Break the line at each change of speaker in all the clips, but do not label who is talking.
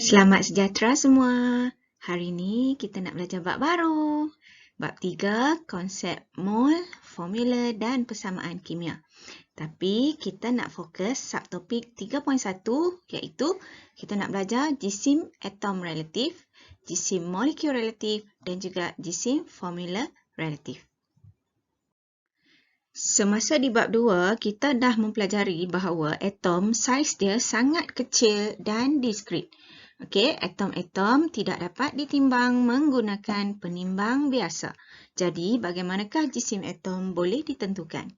Selamat sejahtera semua. Hari ini kita nak belajar bab baru. Bab 3, konsep mol, formula dan persamaan kimia. Tapi kita nak fokus subtopik 3.1 iaitu kita nak belajar jisim atom relatif, jisim molekul relatif dan juga jisim formula relatif. Semasa di bab 2, kita dah mempelajari bahawa atom saiz dia sangat kecil dan diskrit. Okey, atom-atom tidak dapat ditimbang menggunakan penimbang biasa. Jadi, bagaimanakah jisim atom boleh ditentukan?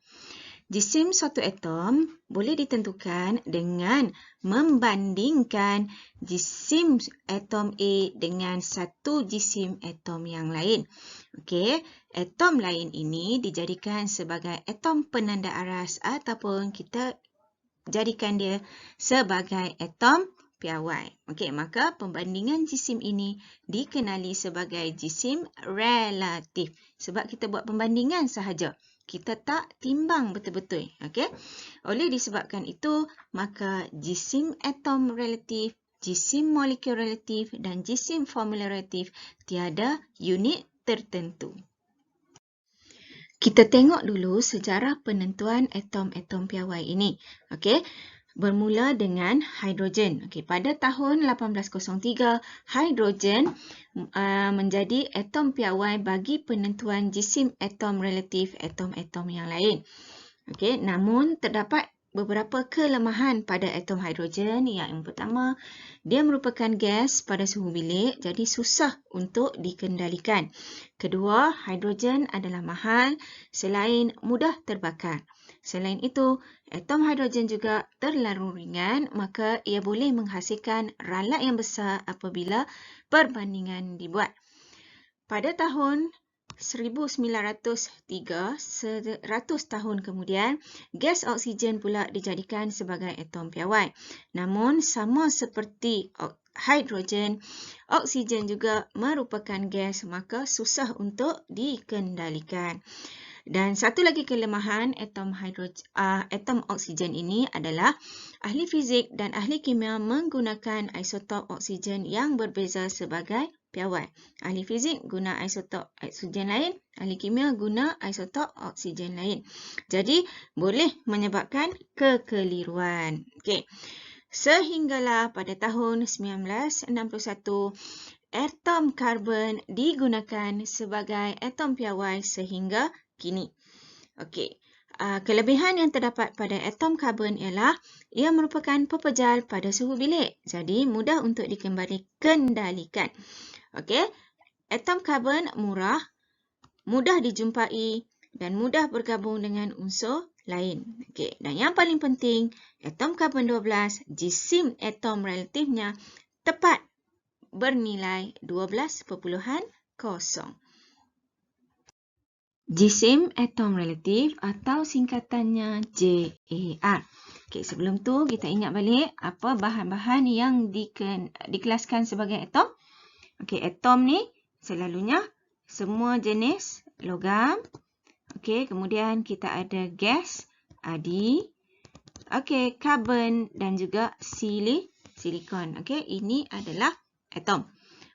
Jisim suatu atom boleh ditentukan dengan membandingkan jisim atom A dengan satu jisim atom yang lain. Okey, atom lain ini dijadikan sebagai atom penanda aras ataupun kita jadikan dia sebagai atom piawai. Okey, maka pembandingan jisim ini dikenali sebagai jisim relatif. Sebab kita buat pembandingan sahaja. Kita tak timbang betul-betul. Okey. Oleh disebabkan itu, maka jisim atom relatif, jisim molekul relatif dan jisim formula relatif tiada unit tertentu. Kita tengok dulu sejarah penentuan atom-atom piawai ini. Okey. Bermula dengan hidrogen. Okey, pada tahun 1803, hidrogen menjadi atom piawai bagi penentuan jisim atom relatif atom-atom yang lain. Okey, namun terdapat beberapa kelemahan pada atom hidrogen. Yang pertama, dia merupakan gas pada suhu bilik, jadi susah untuk dikendalikan. Kedua, hidrogen adalah mahal selain mudah terbakar. Selain itu, atom hidrogen juga terlalu ringan, maka ia boleh menghasilkan ralat yang besar apabila perbandingan dibuat. Pada tahun 1903, 100 tahun kemudian, gas oksigen pula dijadikan sebagai atom piawai. Namun, sama seperti hidrogen, oksigen juga merupakan gas, maka susah untuk dikendalikan. Dan satu lagi kelemahan atom oksigen ini adalah ahli fizik dan ahli kimia menggunakan isotop oksigen yang berbeza sebagai piawai. Ahli fizik guna isotop oksigen lain, ahli kimia guna isotop oksigen lain. Jadi, boleh menyebabkan kekeliruan. Okey. Sehinggalah pada tahun 1961, atom karbon digunakan sebagai atom piawai sehingga kini. Okey. Kelebihan yang terdapat pada atom karbon ialah ia merupakan pepejal pada suhu bilik. Jadi, mudah untuk dikendalikan. Okey. Atom karbon murah, mudah dijumpai dan mudah bergabung dengan unsur lain. Okey. Dan yang paling penting, atom karbon 12, jisim atom relatifnya tepat bernilai 12.0. Jisim atom relatif atau singkatannya JAR. Okey, sebelum tu kita ingat balik apa bahan-bahan yang dikelaskan sebagai atom. Okey, atom ni selalunya semua jenis logam. Okey, kemudian kita ada gas, adi. Okey, karbon dan juga silikon. Okey, ini adalah atom.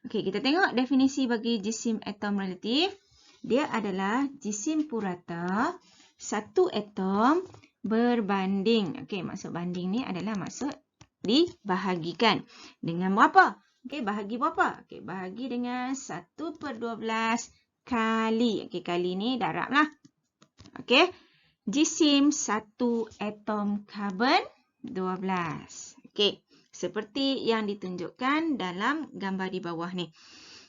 Okey, kita tengok definisi bagi jisim atom relatif. Dia adalah jisim purata, satu atom berbanding. Okey, maksud banding ni adalah maksud dibahagikan. Dengan berapa? Okey, bahagi berapa? Okey, bahagi dengan 1/12 kali. Okey, kali ni darab lah. Okey, jisim satu atom karbon 12. Okey, seperti yang ditunjukkan dalam gambar di bawah ni.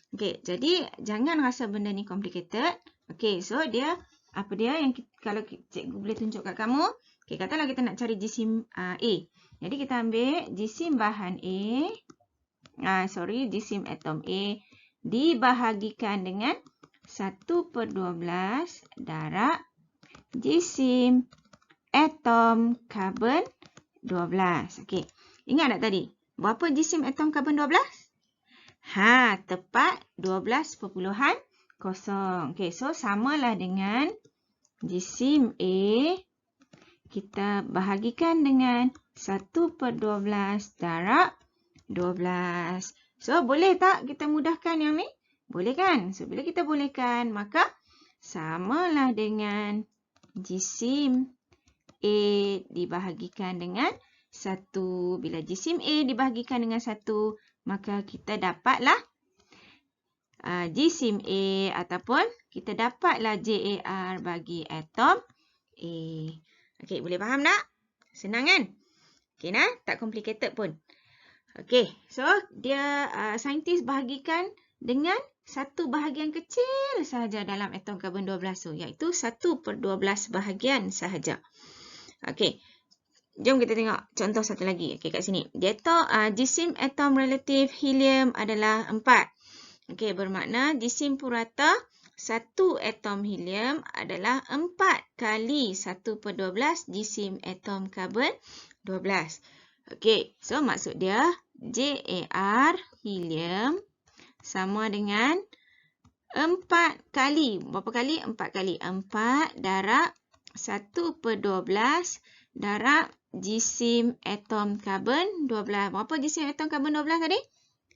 Okey, jadi jangan rasa benda ni complicated. Okey, so dia apa dia yang kalau cikgu boleh tunjuk kat kamu. Okey, katalah kita nak cari jisim A. Jadi kita ambil jisim bahan jisim atom A dibahagikan dengan 1/12 darab jisim atom karbon 12. Okey, ingat tak tadi? Berapa jisim atom karbon 12? Tepat 12.0. Okey, so samalah dengan jisim A kita bahagikan dengan 1/12 darab 12. So, boleh tak kita mudahkan yang ni? Boleh kan? So, bila kita bolehkan, maka samalah dengan jisim A dibahagikan dengan 1. Bila jisim A dibahagikan dengan 1, maka kita dapatlah jisim A ataupun kita dapatlah JAR bagi atom A. Okey, boleh faham tak? Senang kan? Okey nah, tak complicated pun. Okey, so dia saintis bahagikan dengan satu bahagian kecil sahaja dalam atom karbon 12 tu, iaitu 1/12 bahagian sahaja. Okey, jom kita tengok contoh satu lagi. Okey, kat sini. Jisim atom relatif helium adalah 4. Okey, bermakna jisim purata satu atom helium adalah 4 kali 1/12 jisim atom karbon 12. Okey, so maksud dia JAR helium sama dengan 4 kali. Berapa kali? 4 kali. 4 darab 1/12 darab jisim atom karbon 12. Berapa jisim atom karbon 12 tadi?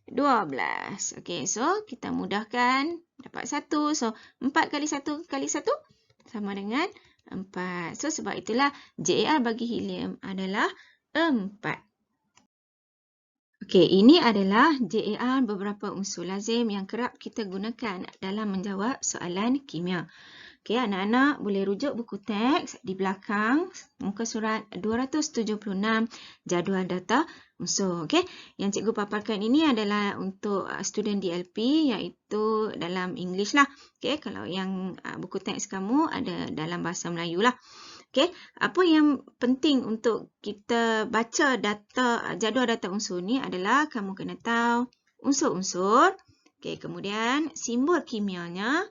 12. Okey, so kita mudahkan. Dapat 1. So, 4 kali 1 kali 1 sama dengan 4. So, sebab itulah JAR bagi helium adalah 4. Okey, ini adalah JAR beberapa unsur lazim yang kerap kita gunakan dalam menjawab soalan kimia. Okey, anak-anak boleh rujuk buku teks di belakang muka surat 276 jadual data unsur. Okey, yang cikgu paparkan ini adalah untuk student DLP iaitu dalam English lah. Okey, kalau yang buku teks kamu ada dalam bahasa Melayu lah. Okey, apa yang penting untuk kita baca jadual data unsur ni adalah kamu kena tahu unsur-unsur. Okey, kemudian simbol kimianya.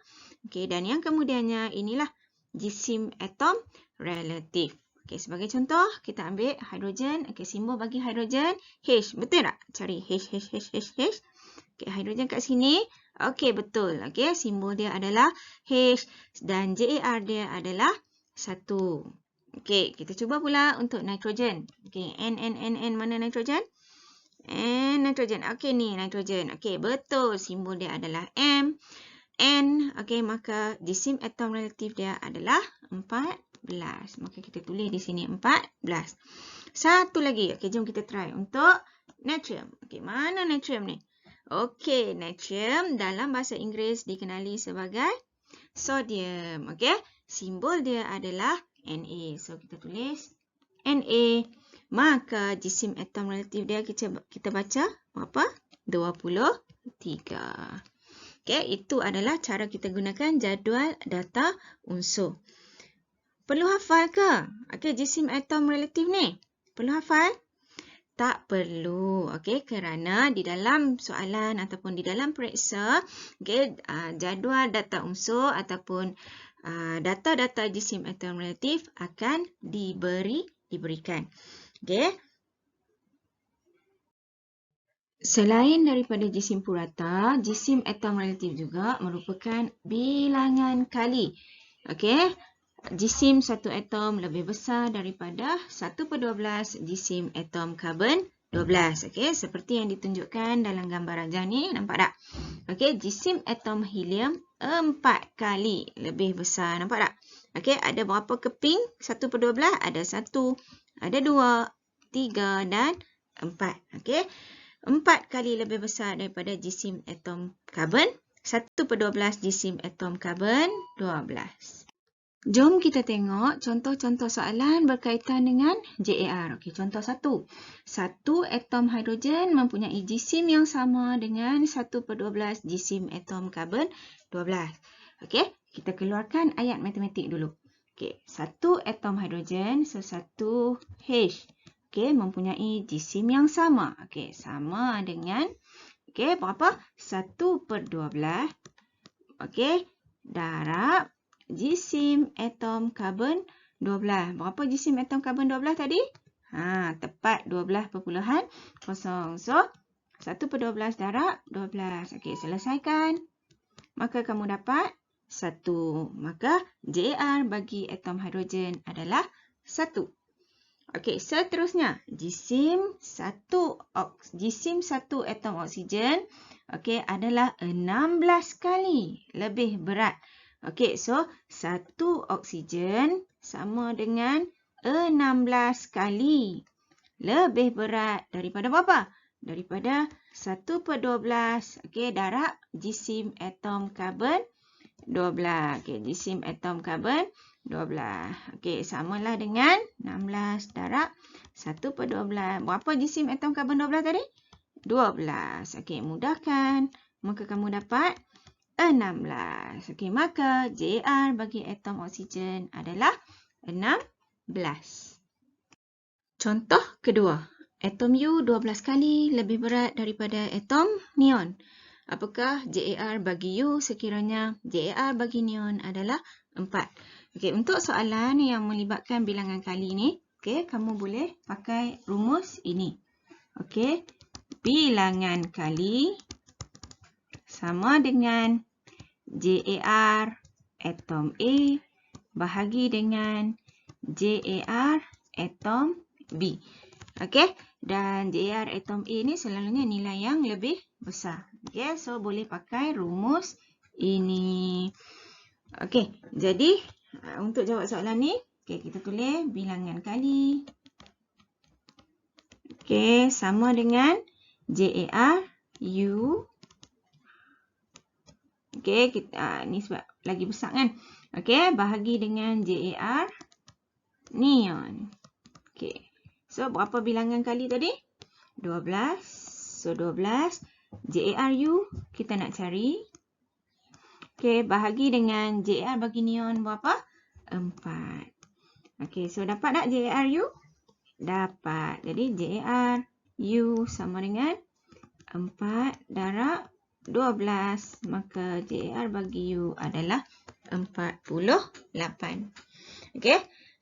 Okey, dan yang kemudiannya inilah jisim atom relatif. Okey, sebagai contoh kita ambil hidrogen. Okey, simbol bagi hidrogen H. Betul tak? Cari H. Okey, hidrogen kat sini. Okey, betul. Okey, simbol dia adalah H dan JAR dia adalah 1. Okey, kita cuba pula untuk nitrogen. Okey, N. Mana nitrogen? N nitrogen. Okey, ni nitrogen. Okey, betul. Simbol dia adalah M. N. Okey, maka jisim atom relatif dia adalah 14. Maka kita tulis di sini 14. Satu lagi. Okey, jom kita try untuk natrium. Okey, mana natrium ni? Okey, natrium dalam bahasa Inggeris dikenali sebagai sodium. Okey, simbol dia adalah Na. So, kita tulis Na. Maka jisim atom relatif dia kita baca berapa? 23. Okey, itu adalah cara kita gunakan jadual data unsur. Perlu hafal ke? Okey, jisim atom relatif ni. Perlu hafal? Tak perlu. Okey, kerana di dalam soalan ataupun di dalam periksa, okey, jadual data unsur ataupun data-data jisim atom relatif akan diberikan. Okey. Selain daripada jisim purata, jisim atom relatif juga merupakan bilangan kali. Okey. Jisim satu atom lebih besar daripada 1/12 jisim atom karbon 12. Okey, seperti yang ditunjukkan dalam gambar rajah ni, nampak tak? Okey, jisim atom helium 4 kali lebih besar, nampak tak? Okey, ada berapa keping? 1/12, ada 1, ada 2, 3 dan 4. Okey. 4 kali lebih besar daripada jisim atom karbon 1/12 jisim atom karbon 12. Jom kita tengok contoh-contoh soalan berkaitan dengan JAR. Okey, contoh 1. Satu atom hidrogen mempunyai jisim yang sama dengan 1/12 jisim atom karbon 12. Okey, kita keluarkan ayat matematik dulu. Okey, satu atom hidrogen, satu H. Okey, mempunyai jisim yang sama. Okey, sama dengan berapa? 1/12. Okey, darab jisim atom karbon 12. Berapa jisim atom karbon 12 tadi? Tepat 12.0. So, 1/12 darab 12. Okey, selesaikan. Maka kamu dapat 1. Maka JAR bagi atom hidrogen adalah 1. Okey, seterusnya jisim satu atom oksigen adalah 16 kali lebih berat. Okey, so satu oksigen sama dengan 16 kali lebih berat daripada berapa? Daripada 1/12 darab jisim atom karbon 12. Jisim atom karbon 12. Samalah dengan 16 darab 1/12. Berapa jisim atom karbon 12 tadi? 12. Mudahkan. Maka kamu dapat 16. Maka JR bagi atom oksigen adalah 16. Contoh kedua. Atom U 12 kali lebih berat daripada atom neon. Apakah JAR bagi U sekiranya JAR bagi neon adalah 4? Untuk soalan yang melibatkan bilangan kali ni, kamu boleh pakai rumus ini. Bilangan kali sama dengan JAR atom A bahagi dengan JAR atom B. Dan JAR atom A ni selalunya nilai yang lebih besar. So boleh pakai rumus ini. Jadi untuk jawab soalan ni, kita tulis bilangan kali. Sama dengan JAR U. Ni sebab lagi besar kan. Bahagi dengan JAR neon. So, berapa bilangan kali tadi? 12. So, 12. JARU kita nak cari. Bahagi dengan JAR bagi neon berapa? 4. So dapat tak JARU? Dapat. Jadi, JARU sama dengan 4 darab 12. Maka JAR bagi U adalah 48.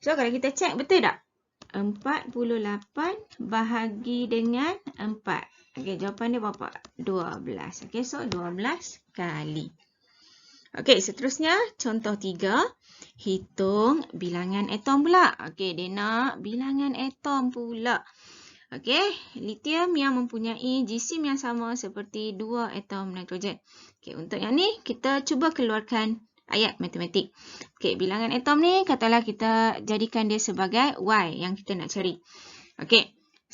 So, kalau kita cek betul tak? 48 bahagi dengan 4. Jawapan dia berapa? 12. So 12 kali. Seterusnya contoh 3. Hitung bilangan atom pula. Dia nak bilangan atom pula. Lithium yang mempunyai jisim yang sama seperti 2 atom nitrogen. Untuk yang ni kita cuba keluarkan ayat matematik. Bilangan atom ni katalah kita jadikan dia sebagai Y yang kita nak cari.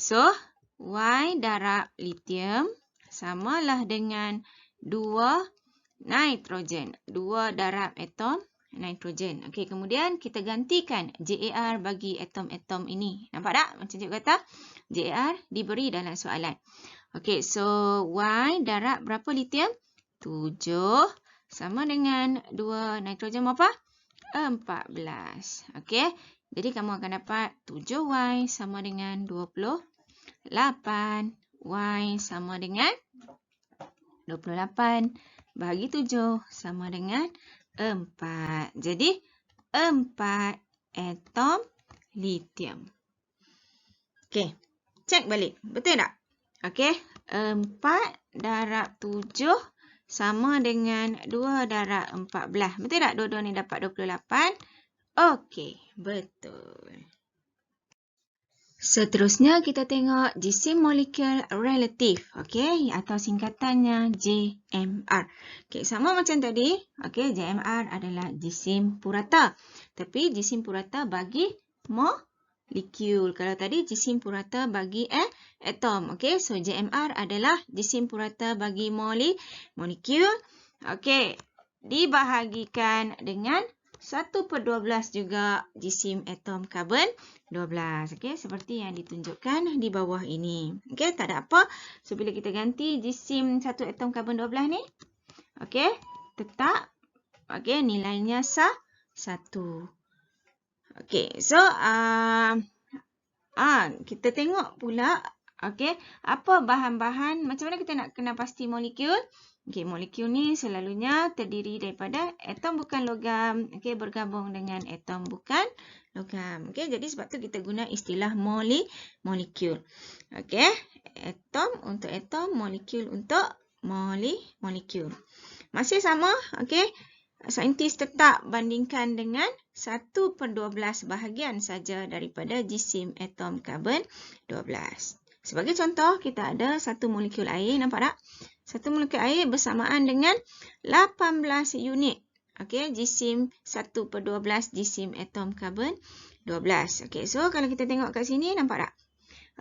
So Y darab lithium samalah dengan 2 nitrogen. 2 darab atom nitrogen. Kemudian kita gantikan JAR bagi atom-atom ini. Nampak tak? Macam cikgu kata, JAR diberi dalam soalan. So Y darab berapa lithium? 7. Sama dengan 2 nitrogen berapa? 14. Jadi kamu akan dapat 7Y sama dengan 28. Y sama dengan 28 bahagi 7 sama dengan 4. Jadi 4 atom lithium. Cek balik. Betul tak? 4 darab 7 sama dengan 2 darab 14. Betul tak? Dua-dua ni dapat 28. Betul. Seterusnya kita tengok jisim molekul relatif. Atau singkatannya JMR. Sama macam tadi. JMR adalah jisim purata. Tapi jisim purata bagi molekul. Kalau tadi jisim purata bagi atom. So JMR adalah jisim purata bagi molekul. Dibahagikan dengan 1/12 juga jisim atom karbon 12. Seperti yang ditunjukkan di bawah ini. Tak ada apa. So bila kita ganti jisim 1 atom karbon 12 ni, tetap nilainya 1. So kita tengok pula apa bahan-bahan, macam mana kita nak kena pasti molekul. Molekul ni selalunya terdiri daripada atom bukan logam bergabung dengan atom bukan logam. Jadi sebab tu kita guna istilah molekul. Atom untuk atom, molekul untuk molekul. Masih sama, saintis tetap bandingkan dengan 1/12 bahagian saja daripada jisim atom karbon 12. Sebagai contoh, kita ada satu molekul air, nampak tak? Satu molekul air bersamaan dengan 18 unit. Okey, jisim 1/12 jisim atom karbon 12. Okey, so kalau kita tengok kat sini, nampak tak?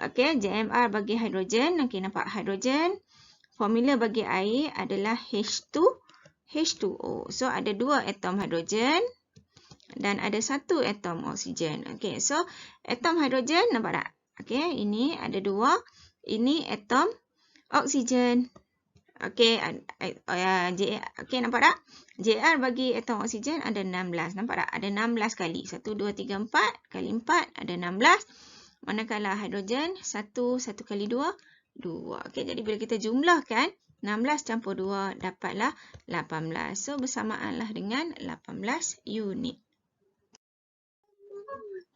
Okey, JMR bagi hidrogen. Okey, nampak hidrogen. Formula bagi air adalah H2O. So, ada 2 atom hidrogen dan ada 1 atom oksigen. Okey, so atom hidrogen, nampak tak? Okey, ini ada 2. Ini atom oksigen. Okey, okey, nampak tak? JR bagi atom oksigen ada 16. Nampak tak? Ada 16 kali. 1, 2, 3, 4 kali 4 ada 16. Manakala hidrogen 1 kali 2, 2. Okey, jadi bila kita jumlahkan 16 campur 2 dapatlah 18. So, bersamaanlah dengan 18 unit.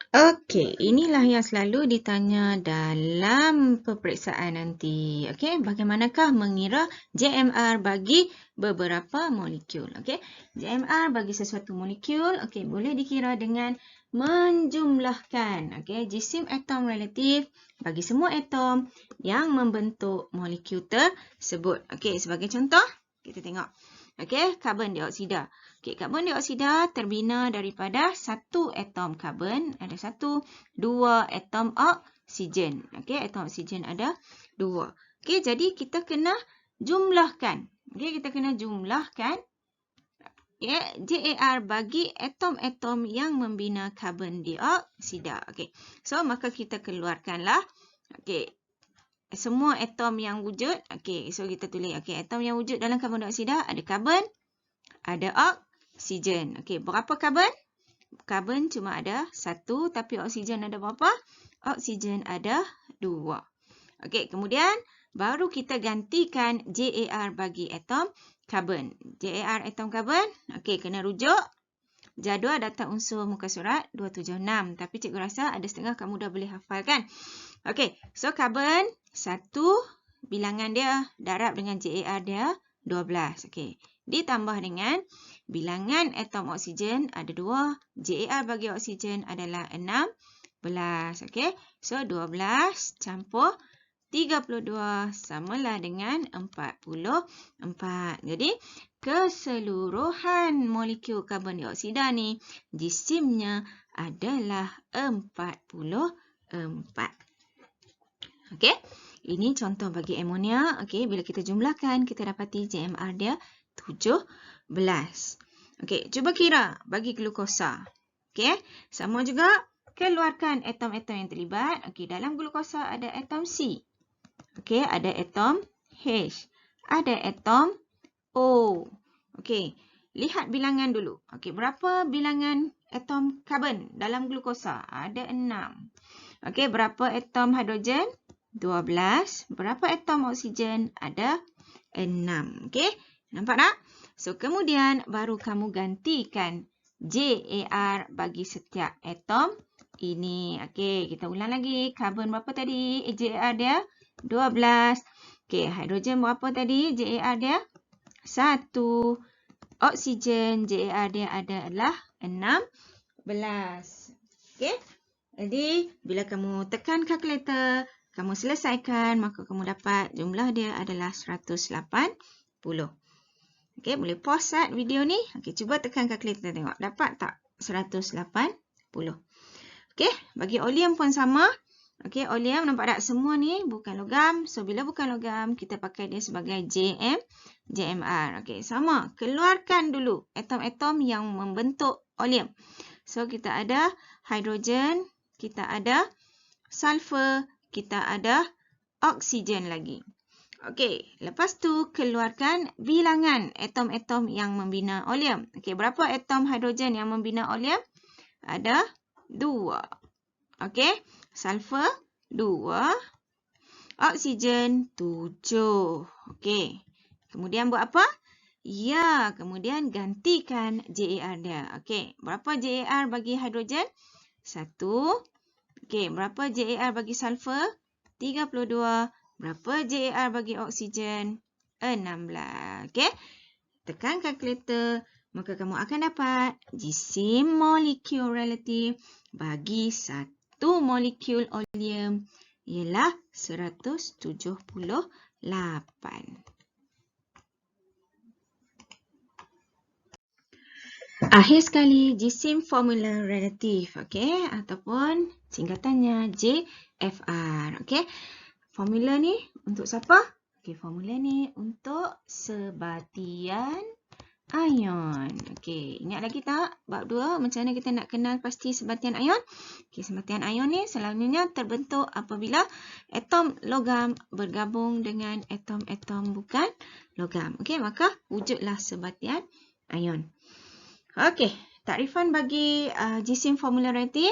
Okey, inilah yang selalu ditanya dalam peperiksaan nanti. Okey, bagaimanakah mengira JMR bagi beberapa molekul? Okey, JMR bagi sesuatu molekul, okey, boleh dikira dengan menjumlahkan. Okey, jisim atom relatif bagi semua atom yang membentuk molekul tersebut. Okey, sebagai contoh, kita tengok. Okey, karbon dioksida. Okey, karbon dioksida terbina daripada satu atom karbon, ada 1, 2 atom oksigen. Okey, atom oksigen ada 2. Okey, jadi kita kena jumlahkan. Okey, kita kena jumlahkan JAR bagi atom-atom yang membina karbon dioksida. Okey, so maka kita keluarkanlah. Okey, semua atom yang wujud. Okey, so kita tulis. Okey, atom yang wujud dalam karbon dioksida ada karbon, ada oksigen. Okey, berapa karbon? Karbon cuma ada 1, tapi oksigen ada berapa? Oksigen ada 2. Okey, kemudian baru kita gantikan JAR bagi atom karbon. JAR atom karbon, okey, kena rujuk jadual data unsur muka surat 276. Tapi cikgu rasa ada setengah kamu dah boleh hafal kan? Okey, so karbon 1, bilangan dia darab dengan JAR dia 12. Okey, ditambah dengan bilangan atom oksigen ada 2. JAR bagi oksigen adalah 16. Okey, so 12 campur 32 samalah dengan 44. Jadi, keseluruhan molekul karbon dioksida ni jisimnya adalah 44. Okey, ini contoh bagi amonia. Okey, bila kita jumlahkan, kita dapati JMR dia 17. Okey, cuba kira bagi glukosa. Okey, sama juga keluarkan atom-atom yang terlibat. Okey, dalam glukosa ada atom C. Okey, ada atom H. Ada atom O. Okey, lihat bilangan dulu. Okey, berapa bilangan atom karbon dalam glukosa? Ada 6. Okey, berapa atom hidrogen? 12. Berapa atom oksigen? Ada 6. Okey, nampak tak? So, kemudian baru kamu gantikan JAR bagi setiap atom ini. Okey, kita ulang lagi. Karbon berapa tadi? JAR dia 12. Okey, hidrogen berapa tadi? JAR dia 1. Oksigen JAR dia adalah 16. Okey. Jadi, bila kamu tekan kalkulator, kamu selesaikan, maka kamu dapat jumlah dia adalah 180. Okey, boleh pause video ni. Okey, cuba tekan kalkulator tengok. Dapat tak 180? Okey, bagi oleum pun sama. Okey, oleum nampak tak semua ni bukan logam. So, bila bukan logam, kita pakai dia sebagai JMR. Okey, sama. Keluarkan dulu atom-atom yang membentuk oleum. So, kita ada hidrogen, kita ada sulfur, kita ada oksigen lagi. Okey, lepas tu keluarkan bilangan atom-atom yang membina oleum. Okey, berapa atom hidrogen yang membina oleum? Ada 2. Okey, sulfur 2, oksigen 7. Okey, kemudian buat apa? Ya, kemudian gantikan JAR dia. Okey, berapa JAR bagi hidrogen? 1. Okey, berapa JAR bagi sulfur? 32. Berapa JAR bagi oksigen? 16. Okey, tekan kalkulator. maka kamu akan dapat jisim molekul relatif bagi satu molekul oleum ialah 178. Akhir sekali, jisim formula relatif, okey, ataupun singkatannya JFR, okey. Formula ni untuk siapa? Okey, formula ni untuk sebatian ion. Okey, ingat lagi tak bab 2 macam mana kita nak kenal pasti sebatian ion? Okey, sebatian ion ni selalunya terbentuk apabila atom logam bergabung dengan atom-atom bukan logam. Okey, maka wujudlah sebatian ion. Okey, takrifan bagi jisim formula relatif.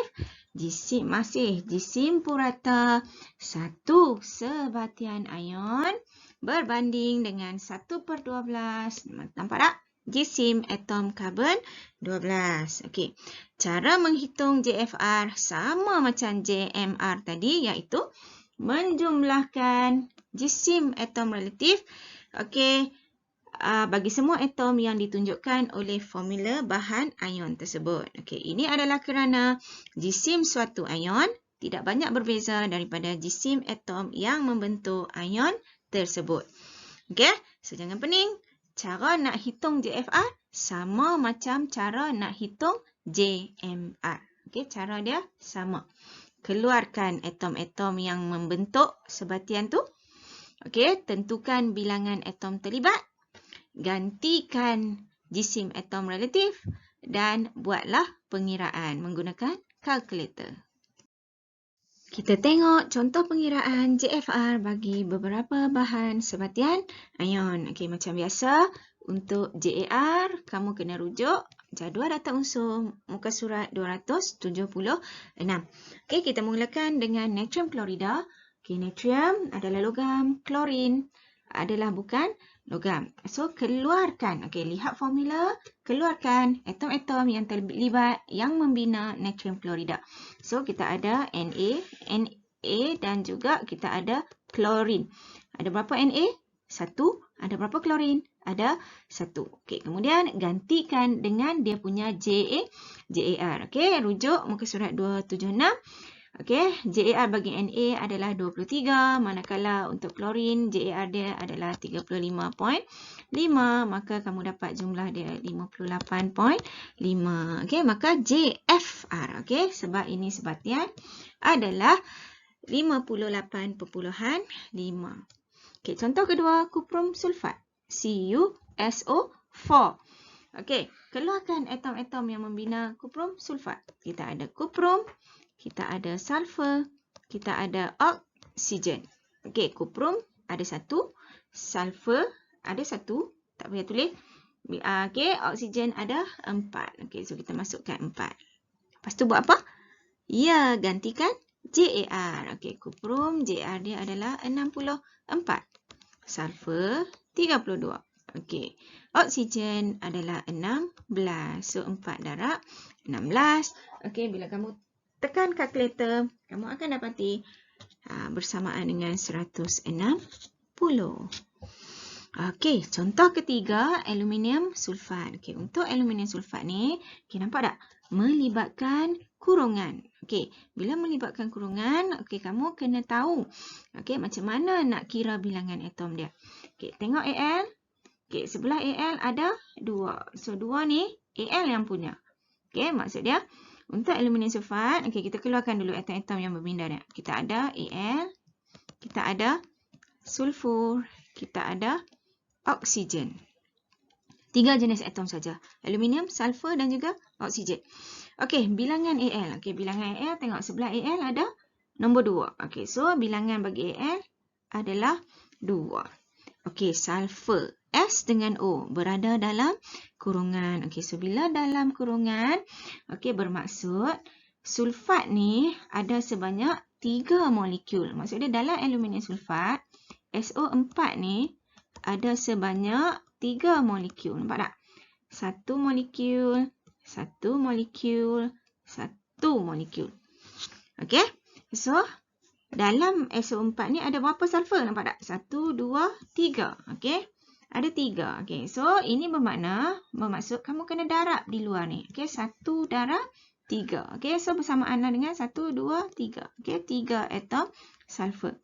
Jisim purata satu sebatian ion berbanding dengan 1/12. Nampak tak? Jisim atom karbon 12. Okey. Cara menghitung JFR sama macam JMR tadi, iaitu menjumlahkan jisim atom relatif. Okey. Bagi semua atom yang ditunjukkan oleh formula bahan ion tersebut. Okey, ini adalah kerana jisim suatu ion tidak banyak berbeza daripada jisim atom yang membentuk ion tersebut. Okey, so jangan pening. Cara nak hitung JFR sama macam cara nak hitung JMR. Okey, cara dia sama. Keluarkan atom-atom yang membentuk sebatian tu. Okey, tentukan bilangan atom terlibat. Gantikan jisim atom relatif dan buatlah pengiraan menggunakan kalkulator. Kita tengok contoh pengiraan JFR bagi beberapa bahan sebatian ion. Okey, macam biasa untuk JAR kamu kena rujuk jadual data unsur muka surat 276. Okey, kita mulakan dengan natrium klorida. Okey, natrium adalah logam, klorin adalah bukan logam. So, keluarkan. Okey, lihat formula. Keluarkan atom-atom yang terlibat yang membina natrium klorida. So, kita ada Na dan juga kita ada klorin. Ada berapa Na? 1. Ada berapa klorin? Ada 1. Okey, kemudian gantikan dengan dia punya JAR. Okey, rujuk muka surat 276. Okey, JAR bagi Na adalah 23, manakala untuk klorin JAR dia adalah 35.5, maka kamu dapat jumlah dia 58.5. Okey, maka JFR, okey, sebab ini sebatian adalah 58.5. Okey, contoh kedua, kuprum sulfat, CuSO4. Okey, keluarkan atom-atom yang membina kuprum sulfat. Kita ada kuprum, kita ada sulfur, kita ada oksigen. Okey, kuprum ada 1, sulfur ada 1, tak payah tulis. Okey, oksigen ada 4. Okey, so kita masukkan 4. Lepas tu buat apa? Ya, gantikan JAR. Okey, kuprum JAR dia adalah 64. Sulfur 32. Okey, oksigen adalah 16. So, 4 darab 16. Okey, bila kamu tekan kalkulator, kamu akan dapati bersamaan dengan 160. Okey, contoh ketiga, aluminium sulfat. Okey, untuk aluminium sulfat ni, okey, nampak tak? Melibatkan kurungan. Okey, bila melibatkan kurungan, okey, kamu kena tahu okey, macam mana nak kira bilangan atom dia. Okey, tengok Al. Okey, sebelah Al ada 2. So, 2 ni Al yang punya. Okey, maksud dia untuk aluminium sulfat, okey, kita keluarkan dulu atom-atom yang berbinda dia. Kita ada Al, kita ada sulfur, kita ada oksigen. 3 jenis atom saja. Aluminium, sulfur dan juga oksigen. Okey, bilangan Al. Okey, bilangan Al, tengok sebelah Al ada nombor 2. Okey, so bilangan bagi Al adalah 2. Okey, sulfur. S dengan O berada dalam kurungan. Okey, so bila dalam kurungan, okey, bermaksud sulfat ni ada sebanyak 3 molekul. Maksudnya dalam aluminium sulfat, SO4 ni ada sebanyak 3 molekul. Nampak tak? 1 molekul, 1 molekul, 1 molekul. Okey, so dalam SO4 ni ada berapa sulfur? Nampak tak? 1, 2, 3. Okey. ada 3. Okey, so ini bermaksud kamu kena darab di luar ni. Okey, 1 darab 3. Okey, so bersamaanlah dengan 1, 2, 3. Okey, 3 atom sulfur.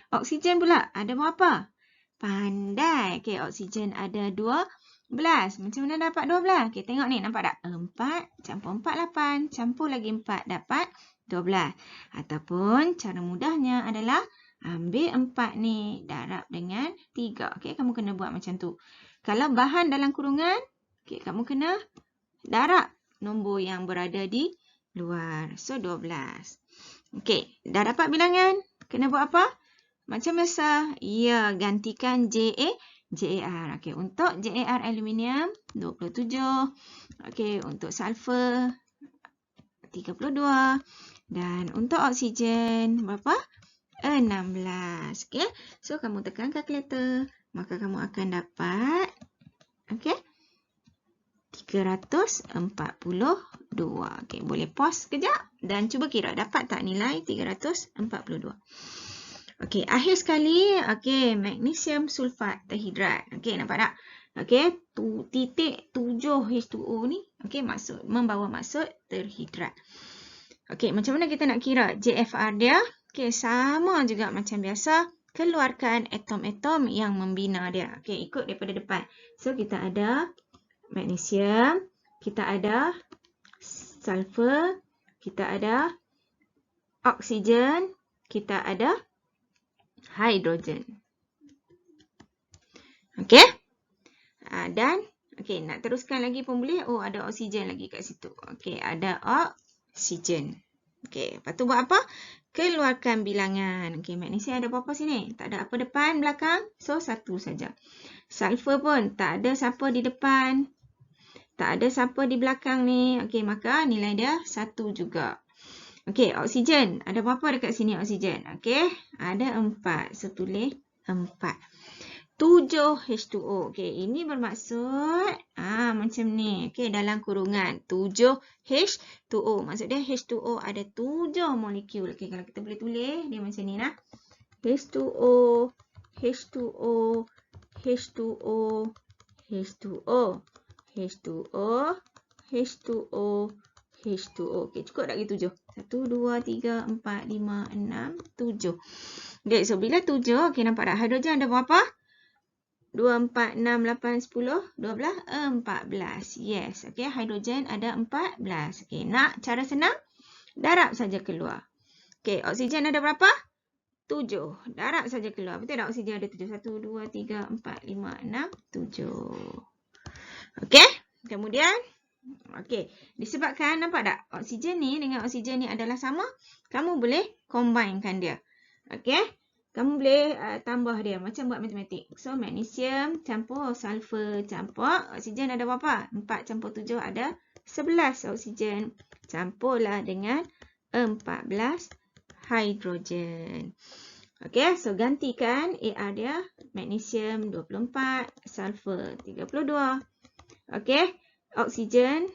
Oksigen pula ada berapa? Pandai. Okey, oksigen ada 12. Macam mana dapat 12? Okey, tengok ni, nampak tak? 4 campur 4, 8. Campur lagi 4, dapat 12. Ataupun cara mudahnya adalah ambil 4 ni, darab dengan 3. Okey, kamu kena buat macam tu. Kalau bahan dalam kurungan, okey, kamu kena darab nombor yang berada di luar. So, 12. Okey, dah dapat bilangan. Kena buat apa? Macam biasa. Ya, gantikan JAR. Okey, untuk JAR aluminium 27. Okey, untuk sulfur 32. Dan untuk oksigen berapa? 16. Okey, so kamu tekan kalkulator. Maka kamu akan dapat, okey, 342. Okey, boleh pause sekejap dan cuba kira dapat tak nilai 342. Okey, akhir sekali, okey, magnesium sulfat terhidrat. Okey, nampak tak? Okey, titik 7 H2O ni, okey, membawa maksud terhidrat. Okey, macam mana kita nak kira JFR dia? Okey, sama juga macam biasa. Keluarkan atom-atom yang membina dia. Okey, ikut daripada depan. So, kita ada magnesium, kita ada sulfur, kita ada oksigen, kita ada hidrogen. Okey? Dan, okey, nak teruskan lagi pun boleh. Oh, ada oksigen lagi kat situ. Okey, ada oksigen. Okey, lepas tu buat apa? Keluarkan bilangan. Okey, magnesium ada berapa sini? Tak ada apa depan, belakang. So, 1 saja. Sulfur pun tak ada siapa di depan. Tak ada siapa di belakang ni. Okey, maka nilai dia 1 juga. Okey, oksigen. Ada berapa dekat sini oksigen? Okey, ada 4. So, tulis 4. 7 H2O. Okey, ini bermaksud macam ni. Okey, dalam kurungan 7 H2O. Maksud dia H2O ada 7 molekul. Okey, kalau kita boleh tulis dia macam ni lah. H2O, H2O, H2O, H2O, H2O, H2O, H2O. Okey, cukup tak lagi 7? 1, 2, 3, 4, 5, 6, 7. Okey, so bila 7, okey, nampak tak? Hidrogen ada berapa? 2, 4, 6, 8, 10, 12, 14. Yes, okey, hidrogen ada 14. Okey, nak cara senang? Darab saja keluar. Okey, oksigen ada berapa? 7. Darab saja keluar. Betul tak oksigen ada 7? 1, 2, 3, 4, 5, 6, 7. Okey, kemudian, okey, disebabkan nampak tak? Oksigen ni dengan oksigen ni adalah sama. Kamu boleh combinekan dia. Okey, kamu boleh tambah dia macam buat matematik. So, magnesium campur sulfur campur oksigen ada berapa? 4 campur 7 ada 11 oksigen. Campurlah dengan 14 hidrogen. Okey, so gantikan AR dia. Magnesium 24, sulfur 32. Okey, oksigen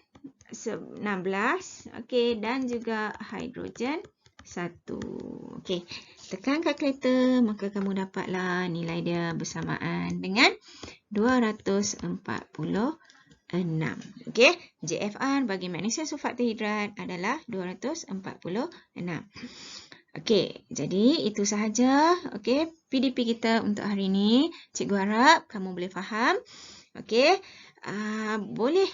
16. Okey, dan juga hidrogen 1. Okey, tekan kalkulator, maka kamu dapatlah nilai dia bersamaan dengan 246. Okey, JFR bagi magnesium sulfat terhidrat adalah 246. Okey, jadi itu sahaja okey PDP kita untuk hari ini. Cikgu harap kamu boleh faham. Okey, boleh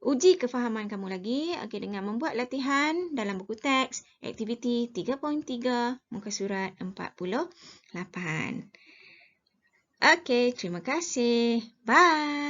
uji kefahaman kamu lagi dengan membuat latihan dalam buku teks aktiviti 3.3 muka surat 48. Okey, terima kasih. Bye.